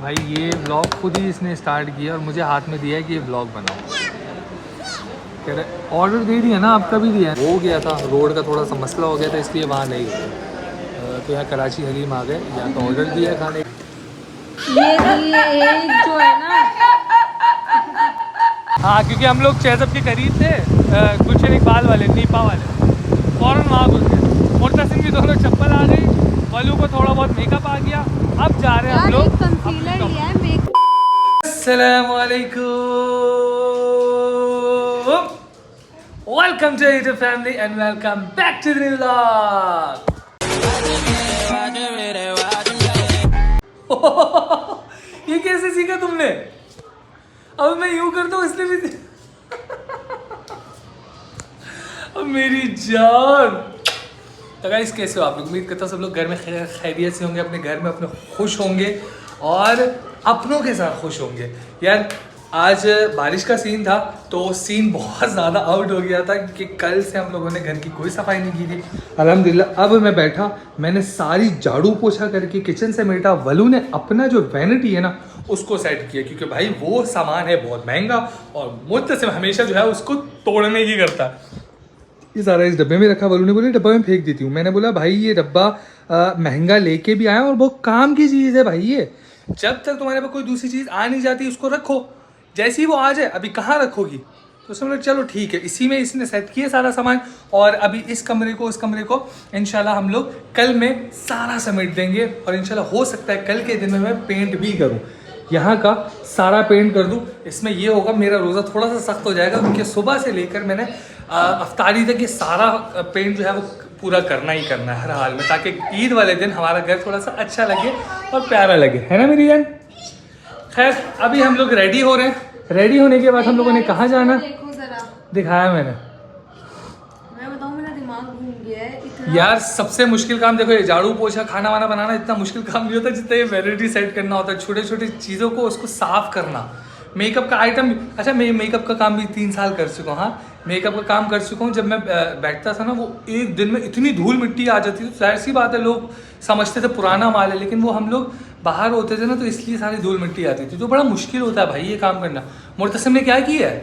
भाई ये व्लॉग खुद ही इसने स्टार्ट किया और मुझे हाथ में दिया है कि ये व्लॉग बनाओ। कह रहे ऑर्डर दे दिया ना, आपका भी दिया हो गया था, रोड का थोड़ा सा मसला हो गया था इसलिए वहाँ नहीं गए। तो यहाँ कराची हलीम आ गए, यहाँ तो ऑर्डर दिया खाने। ये जो है ना, हाँ क्योंकि हम लोग चेज़अप के करीब थे, गुलशन इकबाल वाले नीपा वाले, फ़ौरन वहाँ घुस गए। मुर्तसिम की दोनों चप्पल आ गई, वलू को थोड़ा बहुत मेकअप आ गया। अब जा रहे हैं हम लोग। कंसीलर लिया है मेकअप। अस्सलामुअलैकुम, welcome to YouTube family and welcome back to the new vlog. ये कैसे सीखा तुमने? अब मैं यूं करता हूँ इसलिए भी अब मेरी जान। तो गाइस कैसे हो आप लोग? उम्मीद करता हूँ सब लोग घर में खैरियत से होंगे, अपने घर में अपने खुश होंगे और अपनों के साथ खुश होंगे। यार आज बारिश का सीन था तो सीन बहुत ज़्यादा आउट हो गया था कि कल से हम लोगों ने घर की कोई सफाई नहीं की थी। अल्हम्दुलिल्लाह अब मैं बैठा, मैंने सारी झाड़ू पोछा करके किचन से मेटा। वलू ने अपना जो वैनिटी है ना उसको सेट किया, क्योंकि भाई वो सामान है बहुत महंगा और मुत्तसिम हमेशा जो है उसको तोड़ने की करता है। ये सारा इस डब्बे में रखा, वलू ने बोला डब्बा में फेंक देती हूँ। मैंने बोला भाई ये डब्बा महंगा लेके भी आया और बहुत काम की चीज़ है भाई। ये जब तक तुम्हारे पास कोई दूसरी चीज़ आ नहीं जाती उसको रखो, जैसे ही वो आ जाए अभी कहाँ रखोगी। तो उसने बोला चलो ठीक है, इसी में इसने सेट किया सारा सामान। और अभी इस कमरे को इंशाल्लाह हम लोग कल में सारा समेट देंगे और इंशाल्लाह हो सकता है कल के दिन में मैं पेंट भी करूँ, यहाँ का सारा पेंट कर दूँ। इसमें ये होगा मेरा रोज़ा थोड़ा सा सख्त हो जाएगा, क्योंकि सुबह से लेकर मैंने अफ्तारी तक ये सारा पेंट जो है वो पूरा करना ही करना है हर हाल में, ताकि ईद वाले दिन हमारा घर थोड़ा सा अच्छा लगे और प्यारा लगे, है ना मेरी जान। खैर अभी हम लोग रेडी हो रहे हैं। रेडी होने के बाद हम लोगों ने कहाँ जाना देखो जरा, दिखाया मैंने। मैं बताऊं मेरा दिमाग घूम गया है इतना। यार सबसे मुश्किल काम देखो, ये झाड़ू पोछा खाना वाना बनाना इतना मुश्किल काम नहीं होता जितना ये वैनिटी सेट करना होता है। छोटे छोटे चीज़ों को उसको साफ करना, मेकअप का आइटम। अच्छा मैं मेकअप का काम भी 3 साल कर चुका हूँ। हाँ मेकअप का काम कर चुका हूँ। जब मैं बैठता था ना वो एक दिन में इतनी धूल मिट्टी आ जाती थी, तो जाहिर सी बात है लोग समझते थे पुराना माल है, लेकिन वो हम लोग बाहर होते थे ना तो इसलिए सारी धूल मिट्टी आती थी। तो बड़ा मुश्किल होता है भाई ये काम करना। मुर्तसिम ने क्या किया है,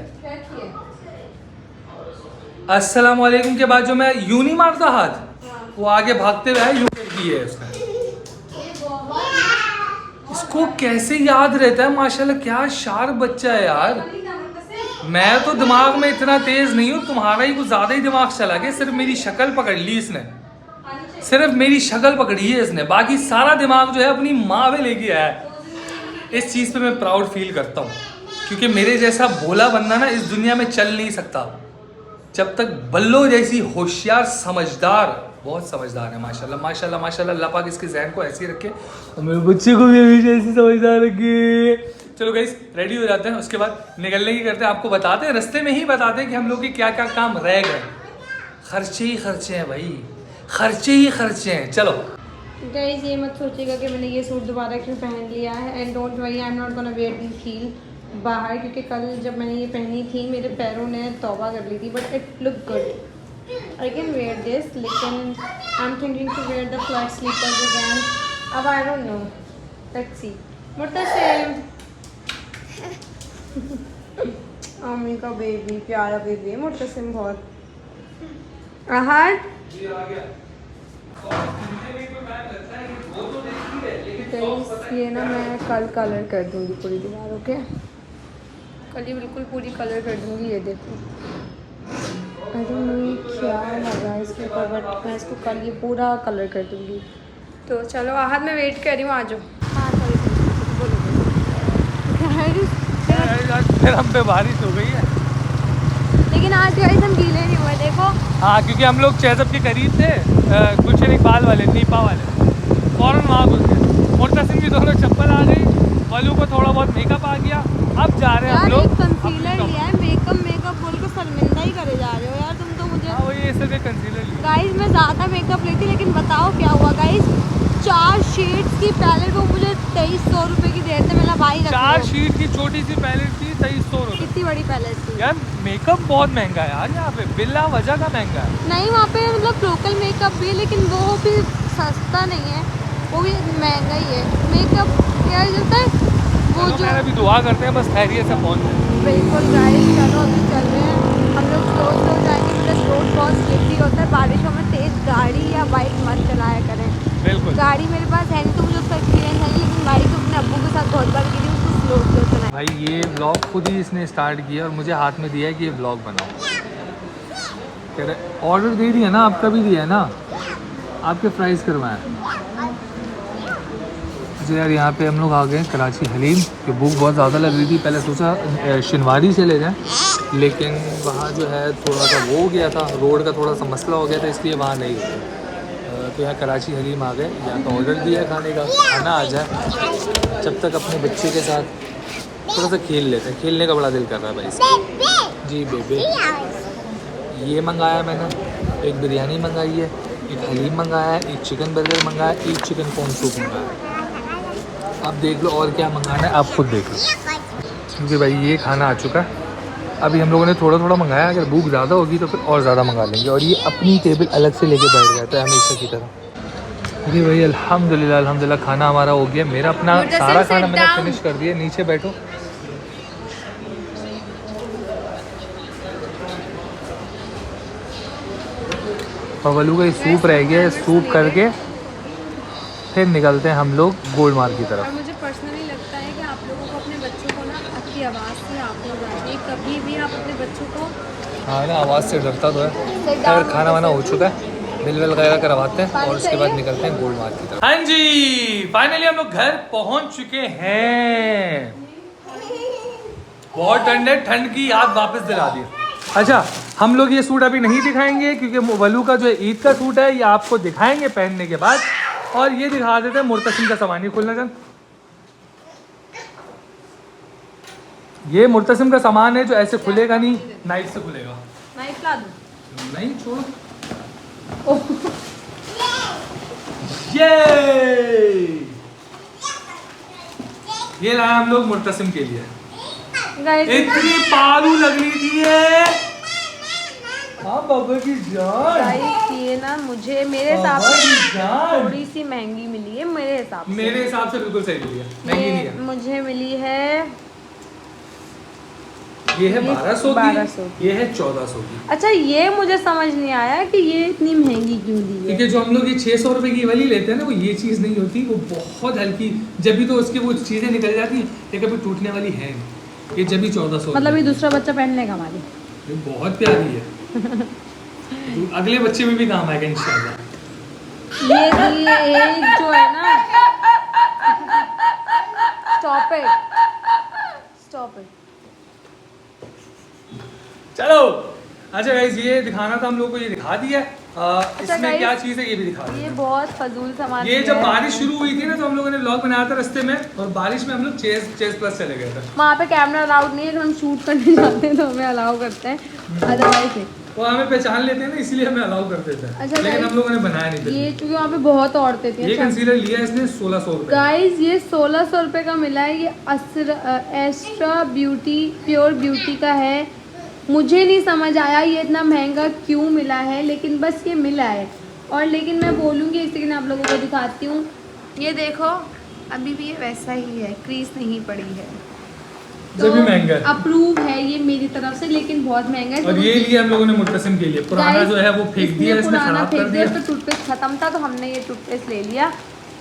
अस्सलाम वालेकुम के बाद जो मैं यूं नहीं मारता हाथ, वो आगे भागते हुए यूं की है उसने। इसको कैसे याद रहता है, माशाल्लाह क्या शार्प बच्चा है यार। मैं तो दिमाग में इतना तेज नहीं हूँ, तुम्हारा ही कुछ ज्यादा ही दिमाग चला गया। सिर्फ मेरी शक्ल पकड़ ली इसने, सिर्फ मेरी शक्ल पकड़ी है इसने, बाकी सारा दिमाग जो है अपनी माँ में लेके आया है। इस चीज़ पे मैं प्राउड फील करता हूँ, क्योंकि मेरे जैसा भोला बंदा ना इस दुनिया में चल नहीं सकता जब तक बल्लो जैसी होशियार समझदार, बहुत समझदार है माशाल्लाह माशाल्लाह माशाल्लाह। अल्लाह पाक इसके जहन को ऐसे ही रखे और मेरे बच्चे को भी हमेशा ऐसी समझदार रखे। चलो गाइस रेडी हो जाते हैं, उसके बाद निकलने की करते हैं। आपको बताते हैं, रास्ते में ही बताते हैं कि हम लोग के क्या क्या काम रह गए। खर्चे ही खर्चे हैं भाई, खर्चे ही खर्चे हैं। चलो गाइस ये मत सोचिएगा कि मैंने ये सूट दोबारा क्यों पहन लिया है, and don't worry I am not gonna wear this heel बाहर, क्योंकि कल जब मैंने ये पहनी थी मेरे पैरों ने तौबा कर ली थी, but it look good. I can wear this, लेकिन I am thinking to wear the flat slippers again. अब I don't know, let's see. Murtasim अम्मी का बेबी, प्यारा बेबी है मुर्तसिम बहुत। आहर ये ना मैं कल कलर कर दूंगी पूरी दीवार, ओके? कल ही बिल्कुल पूरी कलर कर दूंगी। ये देखो आई डोंट नो क्या लगा इसके ऊपर, बट मैं इसको कल ये पूरा कलर कर दूंगी। तो चलो आहद मैं वेट कर रही हूँ, आ जाओ। हाँ बोलो फिर हम पे बारिश हो गई है, लेकिन आज गाइस हम गीले नहीं हुए देखो। हाँ क्योंकि हम लोग चेज़अप के करीब थे, गुलशन इकबाल वाले नीपा वाले, फ़ौरन वहाँ घुस गए। मुर्तसिम की दोनों चप्पल आ गई, वलू को थोड़ा बहुत मेकअप आ गया। अब जा रहे हैं हम लोग। कंसीलर लिया है, मेकअप बोल के शर्मिंदा ही करे जा रहे हो यार तुम तो मुझे। हाँ वही सिर्फ एक कंसीलर लिया। गाइस मैं ज़्यादा मेकअप लेती, लेकिन बताओ क्या हुआ गाइस, 4 शीट्स की पैलेट वो मुझे 2300 रुपये की दे रहे थे। मेरा भाई 4 शीट की छोटी सी पैलेट थी 2300 रुपये। कितनी बड़ी पैलेट थी यार मेकअप बहुत महंगा है यार यहाँ पे, बिल्ला वजह का महंगा है। नहीं वहाँ पे मतलब लोकल मेकअप भी है, लेकिन वो भी सस्ता नहीं है, वो भी महंगा ही है। मेकअप क्या चलता है वो जो अभी दुआ करते हैं बस खैरियत से पहुँच जाए। बिल्कुल गाइस, चलो अभी चल रहे हैं हम लोग। स्लो जाएंगे प्लस रोड बहुत स्लिपरी होता है, बारिशों में तेज गाड़ी या बाइक मत चलाया करें। बिल्कुल। गाड़ी मेरे पास है नहीं तो मुझे उसका एक्सपीरियंस है, लेकिन गाड़ी तो अपने अब्बू के साथ बहुत बार गिरी, उसको स्लो चलाए। भाई ये ब्लॉग खुद ही इसने स्टार्ट किया और मुझे हाथ में दिया है कि ये ब्लॉग बनाओ। कह रहे ऑर्डर दे दिया ना, आपका भी दिया है ना, आपके फ्राइज़ करवाएं। अच्छा यार, यहाँ पे हम लोग आ गए कराची हलीम कि भूख बहुत ज़्यादा लग रही थी। पहले सोचा शिनवारी चले जाएं, लेकिन वहाँ जो है थोड़ा सा वो हो गया था, रोड का थोड़ा सा मसला हो गया था, इसलिए वहाँ नहीं गए। तो यहाँ कराची हलीम आ गए। यहाँ तो ऑर्डर दिया है खाने का, खाना आ जाए। जब तक अपने बच्चे के साथ थोड़ा सा खेल लेते हैं, खेलने का बड़ा दिल कर रहा है भाई इसका। जी बेबे, ये मंगाया मैंने, एक बिरयानी मंगाई है, एक हलीम मंगाया है, एक चिकन बर्गर मंगाया है, एक चिकन कॉर्न सूप मंगाया है। आप देख लो और क्या मंगाना है, आप खुद देख लो, क्योंकि भाई ये खाना आ चुका है। अभी हम लोगों ने थोड़ा थोड़ा मंगाया, अगर भूख ज़्यादा होगी तो फिर और ज़्यादा मंगा लेंगे। और ये अपनी टेबल अलग से लेके बैठ जाता है हमेशा की तरह। जी भाई अल्हम्दुलिल्लाह अल्हम्दुलिल्लाह खाना हमारा हो गया। मेरा अपना सारा खाना मैंने फिनिश कर दिया। नीचे बैठो। पवलू का सूप रह गया, सूप करके फिर निकलते हैं हम लोग गोल मार्ग की तरफ। और मुझे पर्सनली लगता है कि आप लोगों को अपने बच्चों को ना आपकी आवाज़ से आप हो जाती है। कभी भी आप अपने बच्चों को, हाँ ना, आवाज़ से डरता तो है। खैर खाना वाना हो चुका है, बिल विल वगैरह करवाते हैं और उसके बाद निकलते हैं गोल्ड मार्क की तरफ। हाँ जी, फाइनली हम लोग घर पहुंच चुके हैं। बहुत ठंड है, ठंड की याद वापस दिला दी। अच्छा, हम लोग ये सूट अभी नहीं दिखाएंगे क्योंकि वलू का जो ईद का सूट है ये आपको दिखाएंगे पहनने के बाद। और ये दिखा देते हैं मुर्तसिम का सामान। ये खुलना चल, ये मुर्तसिम का सामान है जो ऐसे खुलेगा नहीं, नाइफ से खुलेगा। नाइफ ला दूं? नहीं छोड़ो। ये लाया हम लोग मुर्तसिम के लिए। इतनी पालू लग रही थी ये। हाँ बाबा की जान। गाइस ये ना मुझे मेरे हिसाब से थोड़ी सी महंगी मिली है। मेरे हिसाब से बिल्कुल सही मिली है, महंगी नहीं है। मुझे मिली है, ये है 1200 की, ये है 1400 की। अच्छा ये मुझे समझ नहीं आया कि ये इतनी महंगी क्यों दी है। क्योंकि जो हम लोग ये 600 रुपए की वाली लेते हैं ना, वो ये चीज़ नहीं होती, वो बहुत हल्की। जब भी तो उसकी वो चीज़ें निकल जाती हैं, ये कभी टूटने वाली है नहीं। ये जब भी 1400, मतलब ये दूसरा बच्चा पहनने का हमारी, ये बहुत प्यारी है। तो अगले बच्चे में भी काम आएगा इंशाल्लाह। ये जो है ना, स्टॉप इट। चलो अच्छा गाइस, ये दिखाना था हम लोग को, ये दिखा दिया। इसमें क्या चीज़ है ये भी दिखा दिया। ये बहुत फजूल सामान। ये जब बारिश शुरू हुई थी ना, तो हम लोगों ने व्लॉग बनाया था रास्ते में, और बारिश में हम लोग चेस प्लस चले गए थे। वहाँ पे कैमरा अलाउड नहीं है, अगर हम शूट करने जाते हैं तो हमें अलाउ करते हैं, अदरवाइज वो हमें पहचान लेते हैं ना, इसलिए हमें अलाउ करते थे। अच्छा, लेकिन हम लोगों ने बनाया नहीं था ये, क्योंकि वहाँ पे बहुत औरतें थी। ये कंसीलर लिया इसने 1600 रुपए। गाइस ये 1600 रुपये का मिला है। ये एस्ट्रा ब्यूटी प्योर ब्यूटी का है। मुझे नहीं समझ आया ये इतना महंगा क्यों मिला है, लेकिन बस ये मिला है। और लेकिन मैं बोलूँगी, एक सेकंड आप लोगों को दिखाती हूँ। ये देखो अभी भी ये वैसा ही है, क्रीज नहीं पड़ी है, तो भी महंगा है। अप्रूव है ये मेरी तरफ से, लेकिन बहुत महंगा है। और ये लिया हम लोगों ने मुर्तसिम के लिए। पुराना जो है वो फेंक दिया, इसने खराब कर दिया। तो टूथपेस्ट खत्म था तो हमने ये टूथपेस्ट ले लिया।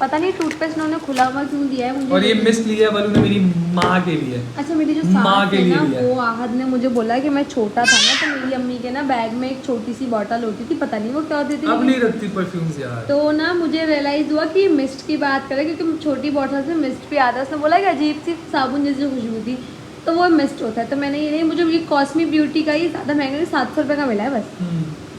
पता नहीं टूथपेस्ट उन्होंने खुला हुआ क्यों दिया है मुझे। और ये मिस्ट लिया वालों ने मेरी माँ के लिए। अच्छा, मेरी जो माँ सास के है लिए ना, लिया। वो आहद ने मुझे बोला कि मैं छोटा था ना, तो मेरी अम्मी के ना बैग में एक छोटी सी बॉटल होती थी, पता नहीं वो क्या होती थी। अब नहीं रखती परफ्यूम्स यार। तो ना मुझे रियलाइज हुआ कि मिस्ट की बात करें, क्योंकि छोटी बॉटल से मिस्ट भी आता है। उसने बोला कि अजीब सी साबुन जैसी खुशबू थी, तो वो मिस्ट होता है। तो मैंने ये नहीं, मुझे ये कॉस्मी ब्यूटी का ही ज़्यादा महंगा नहीं, 700 रुपये का मिला है बस।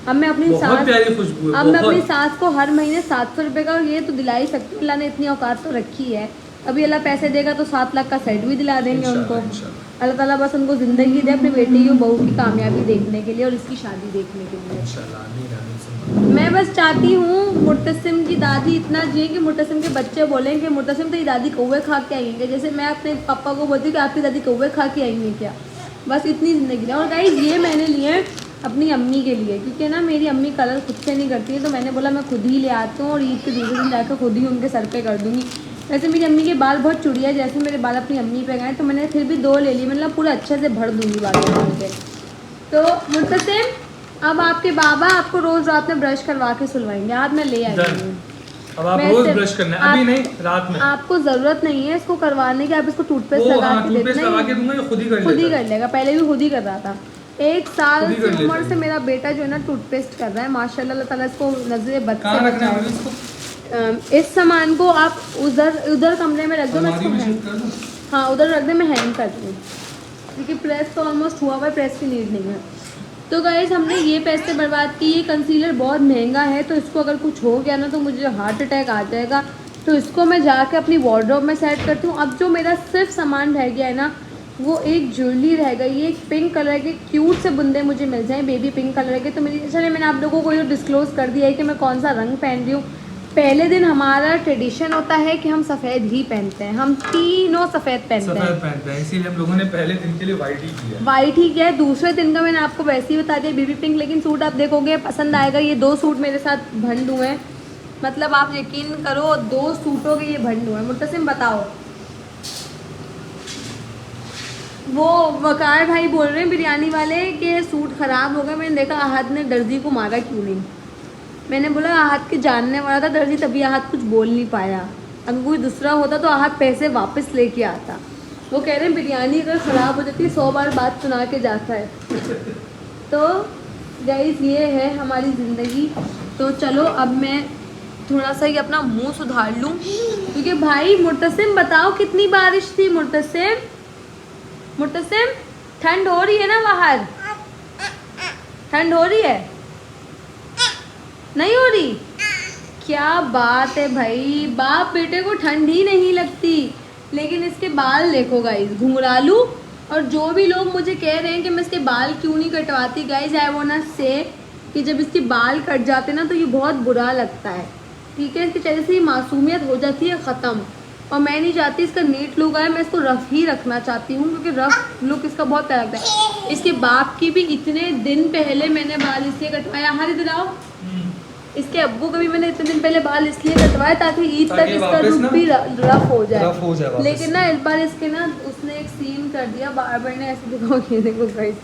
अब मैं अपनी सास को हर महीने 700 रुपये का ये तो दिला ही सकती हूँ। अल्लाह ने इतनी औकात तो रखी है। अभी अल्लाह पैसे देगा तो 7 लाख का सेट भी दिला देंगे उनको। अल्लाह ताला बस उनको ज़िंदगी दे अपनी बेटी की बहू की कामयाबी देखने के लिए और इसकी शादी देखने के लिए। मैं बस चाहती हूँ मुर्तसिम की दादी इतना जिए कि मुर्तसिम के बच्चे बोलें कि मुर्तसिम तेरी दादी कौवे खा के आई है, जैसे मैं अपने पापा को बोलती हूँ कि आपकी दादी कौवे खा के आई है क्या। बस इतनी ज़िंदगी है। और गाइस ये मैंने लिए हैं अपनी अम्मी के लिए, क्योंकि ना मेरी अम्मी कलर खुद से नहीं करती है, तो मैंने बोला मैं खुद ही ले आती हूँ और ईद के दूसरे दिन जाकर खुद ही उनके सर पे कर दूँगी। वैसे मेरी अम्मी के बाल बहुत चुड़िया जैसे मेरे बाल अपनी अम्मी पे गए, तो मैंने फिर भी 2 ले ली, मतलब पूरा अच्छे से भर दूंगी बालों पे। तो मुर्तसिम अब आपके बाबा आपको रोज रात में ब्रश करवा के सुलवाएंगे, आज मैं ले आई हूँ। अब आप रोज ब्रश करना है, अभी नहीं रात में। आपको जरूरत नहीं है इसको करवाने की, आप इसको टूथपेस्ट लगा के दूंगा, खुद ही कर लेगा। पहले भी खुद ही कर रहा था। 1 साल की उम्र से मेरा बेटा जो है ना टूथपेस्ट कर रहा है, माशाल्लाह, अल्लाह ताला इसको नजरे बद से बचाए। इस सामान को आप उधर कमरे में रख दो, मैं इसको हाँ उधर रख दे, मैं हैंग कर दूँ, क्योंकि प्रेस तो ऑलमोस्ट हुआ हुआ है, प्रेस की नीड नहीं है। तो गाइस हमने ये पैसे बर्बाद किए, ये कंसीलर बहुत महंगा है, तो इसको अगर कुछ हो गया ना तो मुझे हार्ट अटैक आ जाएगा, तो इसको मैं जाके अपनी वार्डरोब में सेट करती हूँ। अब जो मेरा सिर्फ सामान रह गया है ना, वो एक ज्वेलरी रह गई है, एक पिंक कलर के क्यूट से बुंदे मुझे मिल जाएं, बेबी पिंक कलर के। तो चलिए मैंने आप लोगों को ये डिस्क्लोज कर दिया है कि मैं कौन सा रंग पहन रही हूँ। पहले दिन हमारा ट्रेडिशन होता है कि हम सफ़ेद ही पहनते हैं, हम तीनों सफ़ेद पहनते हैं, इसीलिए हम लोगों ने पहले दिन के लिए वाइट ही किया। वाइट ही किया है। दूसरे दिन का मैंने आपको वैसे ही बता दिया बेबी पिंक, लेकिन सूट आप देखोगे पसंद आएगा। ये 2 सूट मेरे साथ भंड हुए हैं, मतलब आप यकीन करो 2 सूटों के ये भंड हुए हैं। मुर्तसिम बताओ, वो वकार भाई बोल रहे हैं बिरयानी वाले कि सूट ख़राब हो गया। मैंने देखा आहद ने दर्जी को मारा क्यों नहीं, मैंने बोला आहद के जानने वाला था दर्जी, तभी आहद कुछ बोल नहीं पाया। अगर कोई दूसरा होता तो आहद पैसे वापस लेके आता। वो कह रहे हैं बिरयानी अगर ख़राब हो जाती है 100 बार बात सुना के जाता है। तो गाइस ये है हमारी ज़िंदगी। तो चलो अब मैं थोड़ा सा ही अपना मुंह सुधार लूँ, क्योंकि भाई मुर्तसिम बताओ कितनी बारिश थी। मुर्तसिम ठंड हो रही है ना बाहर, ठंड हो रही है नहीं हो रही? क्या बात है भाई, बाप बेटे को ठंड ही नहीं लगती। लेकिन इसके बाल देखो गाइस, घुंघरालू। और जो भी लोग मुझे कह रहे हैं कि मैं इसके बाल क्यों नहीं कटवाती, गाइस आई वांट टू से कि जब इसके बाल कट जाते ना तो ये बहुत बुरा लगता है, ठीक है। इसकी वजह से मासूमियत हो जाती है ख़त्म, और मैं नहीं चाहती इसका नीट लुक आए, मैं इसको रफ़ ही रखना चाहती हूँ, क्योंकि रफ़ लुक इसका बहुत प्यारा लगता है। इसके बाप की भी इतने दिन पहले मैंने बाल इसलिए कटवाया, हर इधर आओ, इसके अब्बू का भी मैंने इतने दिन पहले बाल इसलिए कटवाया ताकि ईद तक इसका लुक भी रफ हो जाए। लेकिन ना इस बार इसके ना उसने एक सीन कर दिया, बार्बर ने ऐसे दिखाओ, ये देखो गाइस,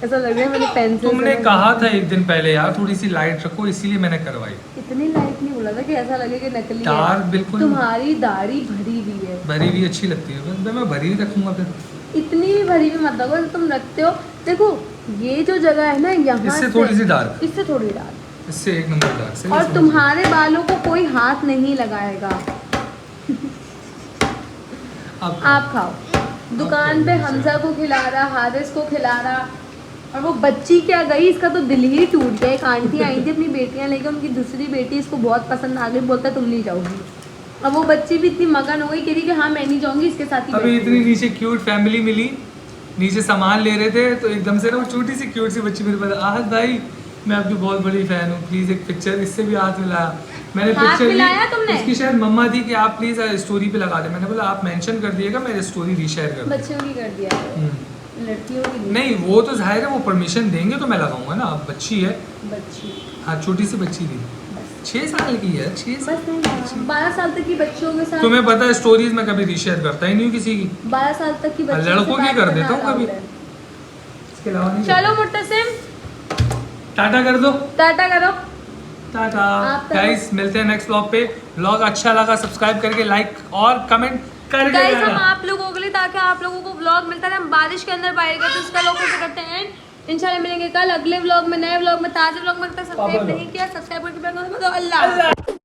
ऐसा लग रहा है मैंने पेंसिल। तुमने कहा था एक दिन पहले यार थोड़ी सी लाइट रखो, इसीलिए मैंने करवाई। इतनी लाइट नहीं बोला था कि ऐसा लगे कि नकली है। बिल्कुल तुम्हारी दाढ़ी भरी हुई है, भरी हुई अच्छी लगती है, मैं भरी हुई रखूंगा फिर। इतनी भी भरी हुई मत रखो, तुम रखते हो। देखो ये जो जगह है ना, यहाँ इससे थोड़ी सी डार्क, इससे थोड़ी डार्क, इससे 1 नंबर डार्क। और तुम्हारे बालों को कोई हाथ नहीं लगाएगा। आप खाओ। दुकान पे हमजा को खिला रहा, हारिस को खिला रहा, और वो बच्ची क्या गई, इसका तो दिल ही टूट गया। एक आंटी आई थी अपनी बेटियां लेकर, उनकी दूसरी बेटी इसको बहुत पसंद आ गई, बोलता तुम नहीं जाओगी। अब वो बच्ची भी इतनी मगन हो गई, कह रही कि हाँ मैं नहीं जाऊंगी, इसके साथ ही। अभी इतनी नीचे क्यूट फैमिली मिली, नीचे सामान ले रहे थे, तो एकदम से ना वो छोटी सी क्यूट सी बच्ची मेरे पास, आहद भाई मैं आपकी बहुत बड़ी फैन हूँ, प्लीज एक पिक्चर। इससे भी हाथ मिलाया मैंने, पिक्चर मिलाया तुमने? उसकी शायद मम्मा थी कि आप प्लीज स्टोरी पे लगा दे। मैंने बोला आप मेंशन कर दिएगा, मैं स्टोरी रीशेयर कर दूंगा। बच्चियों की कर दिया, लड़कियों की नहीं। वो तो जाहिर है वो परमिशन देंगे तो मैं लगाऊंगा ना। अब बच्ची है, बच्ची, हाँ छोटी सी बच्ची थी, 6 साल की है, 6 साल, 12 साल तक की बच्चियों के साथ। तुम्हें पता है स्टोरीज में कभी रीशेयर करता ही नहीं हूँ किसी की। 12 साल तक की बच्ची, लड़कों की कर देता हूँ कभी, इसके अलावा नहीं। चलो मुर्तसिम टाटा कर दो, टाटा करो, टाटा गाइस, मिलते हैं नेक्स्ट व्लॉग पे। व्लॉग अच्छा लगा सब्सक्राइब करके लाइक और कमेंट करके गाइस हम आप लोगों के लिए, ताकि आप लोगों को व्लॉग मिलता रहे। हम बारिश के अंदर बाहर गए तो इसका लोग कैसे करते हैं। इंशाल्लाह मिलेंगे कल अगले व्लॉग में, नए व्लॉग में, ताज़े व्लॉग में। सब्सक्राइब नहीं किया, सब्सक्राइब करके अल्लाह।